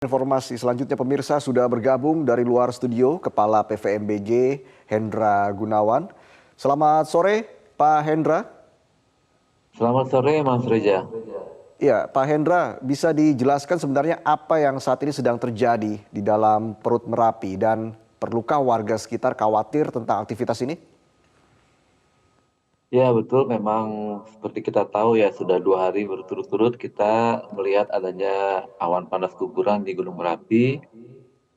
Informasi selanjutnya pemirsa sudah bergabung dari luar studio Kepala PVMBG Hendra Gunawan. Selamat sore Pak Hendra. Selamat sore Mas Reza. Ya, Pak Hendra, bisa dijelaskan sebenarnya apa yang saat ini sedang terjadi di dalam Perut Merapi dan perlukah warga sekitar khawatir tentang aktivitas ini? Ya betul, memang seperti kita tahu ya sudah 2 hari berturut-turut kita melihat adanya awan panas guguran di Gunung Merapi.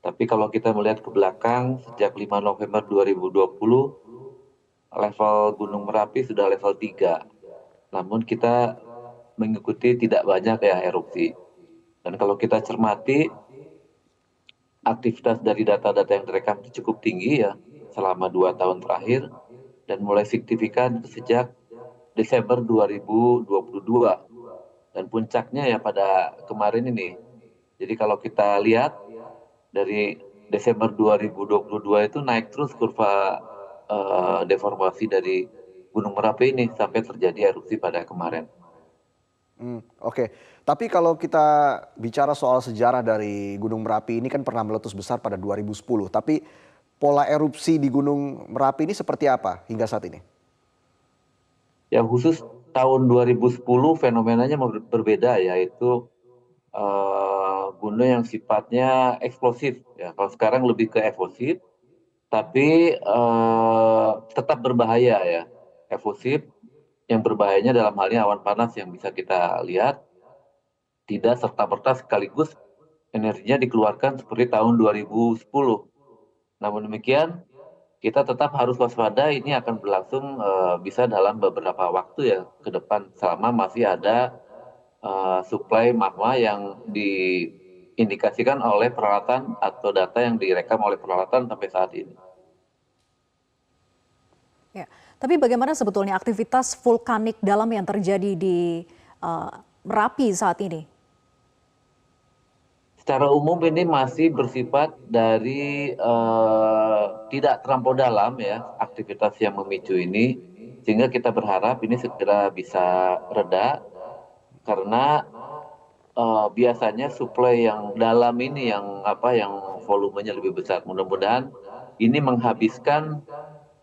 Tapi kalau kita melihat ke belakang sejak 5 November 2020 level Gunung Merapi sudah level 3. Namun kita mengikuti tidak banyak ya erupsi. Dan kalau kita cermati aktivitas dari data-data yang direkam itu cukup tinggi ya selama 2 tahun terakhir dan mulai signifikan sejak Desember 2022 dan puncaknya ya pada kemarin ini. Jadi kalau kita lihat dari Desember 2022 itu naik terus kurva deformasi dari Gunung Merapi ini sampai terjadi erupsi pada kemarin. Oke. Tapi kalau kita bicara soal sejarah dari Gunung Merapi ini kan pernah meletus besar pada 2010. Tapi pola erupsi di Gunung Merapi ini seperti apa hingga saat ini? Yang khusus tahun 2010 fenomenanya berbeda, yaitu gunung yang sifatnya eksplosif. Ya, kalau sekarang lebih ke evosif, tapi tetap berbahaya ya. Evosif yang berbahayanya dalam halnya awan panas yang bisa kita lihat tidak serta-merta sekaligus energinya dikeluarkan seperti tahun 2010. Namun demikian, kita tetap harus waspada, ini akan berlangsung bisa dalam beberapa waktu ya ke depan selama masih ada suplai magma yang diindikasikan oleh peralatan atau data yang direkam oleh peralatan sampai saat ini. Ya, tapi bagaimana sebetulnya aktivitas vulkanik dalam yang terjadi di Merapi saat ini? Secara umum ini masih bersifat dari tidak terlampau dalam ya aktivitas yang memicu ini, sehingga kita berharap ini segera bisa reda karena biasanya suplai yang dalam ini yang volumenya lebih besar. Mudah-mudahan ini menghabiskan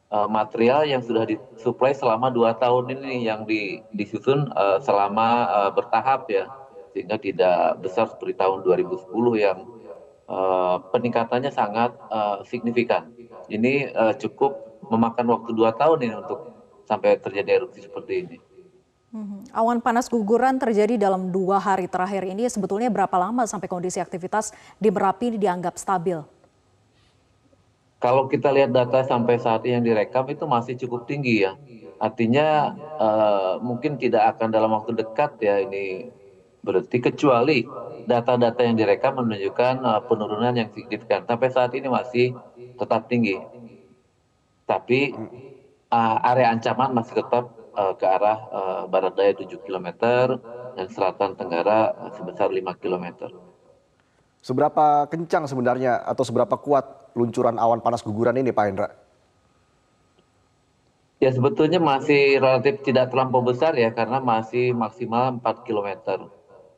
material yang sudah disuplai selama 2 tahun ini yang disusun selama bertahap ya, sehingga tidak besar seperti tahun 2010 yang peningkatannya sangat signifikan. Ini cukup memakan waktu 2 tahun ini untuk sampai terjadi erupsi seperti ini. Awan panas guguran terjadi dalam 2 hari terakhir ini. Sebetulnya berapa lama sampai kondisi aktivitas di Merapi dianggap stabil? Kalau kita lihat data sampai saat ini yang direkam itu masih cukup tinggi ya. Artinya mungkin tidak akan dalam waktu dekat ya ini berarti, kecuali data-data yang direkam menunjukkan penurunan yang signifikan. Sampai saat ini masih tetap tinggi. Tapi area ancaman masih tetap ke arah barat daya 7 km dan selatan tenggara sebesar 5 km. Seberapa kencang sebenarnya atau seberapa kuat luncuran awan panas guguran ini Pak Hendra? Ya sebetulnya masih relatif tidak terlampau besar ya karena masih maksimal 4 km.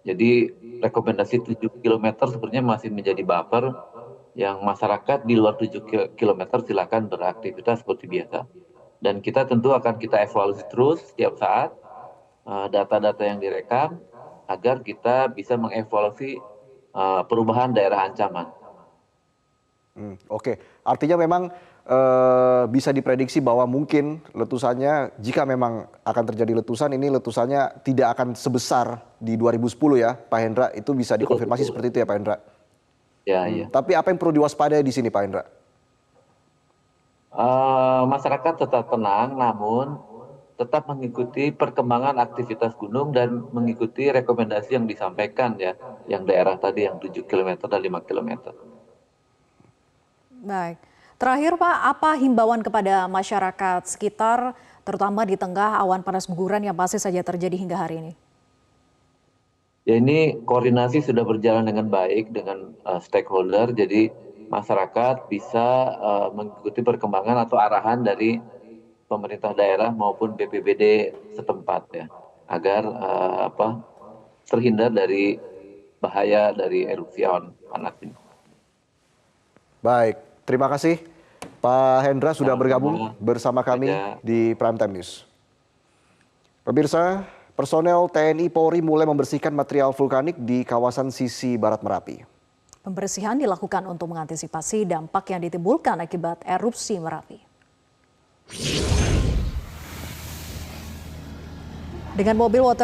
Jadi rekomendasi 7 km sebenarnya masih menjadi buffer yang masyarakat di luar 7 km silakan beraktivitas seperti biasa. Dan kita tentu akan kita evaluasi terus setiap saat data-data yang direkam agar kita bisa mengevaluasi perubahan daerah ancaman. Oke, artinya memang bisa diprediksi bahwa mungkin letusannya jika memang akan terjadi letusan ini letusannya tidak akan sebesar di 2010 ya Pak Hendra, itu bisa Betul, dikonfirmasi betul. seperti itu ya Pak Hendra. Ya, ya. Tapi apa yang perlu diwaspadai di sini Pak Hendra? Masyarakat tetap tenang, namun tetap mengikuti perkembangan aktivitas gunung dan mengikuti rekomendasi yang disampaikan ya, yang daerah tadi yang 7 km dan 5 km. Baik. Terakhir Pak, apa himbauan kepada masyarakat sekitar terutama di tengah awan panas guguran yang masih saja terjadi hingga hari ini? Ya ini koordinasi sudah berjalan dengan baik dengan stakeholder, jadi masyarakat bisa mengikuti perkembangan atau arahan dari pemerintah daerah maupun BPBD setempat ya, agar terhindar dari bahaya dari erupsi awan panas ini. Baik, terima kasih Pak Hendra sudah Sama-sama. bergabung bersama kami Ya. di Prime Time News. Pemirsa, personel TNI Polri mulai membersihkan material vulkanik di kawasan sisi barat Merapi. Pembersihan dilakukan untuk mengantisipasi dampak yang ditimbulkan akibat erupsi Merapi. Dengan mobil water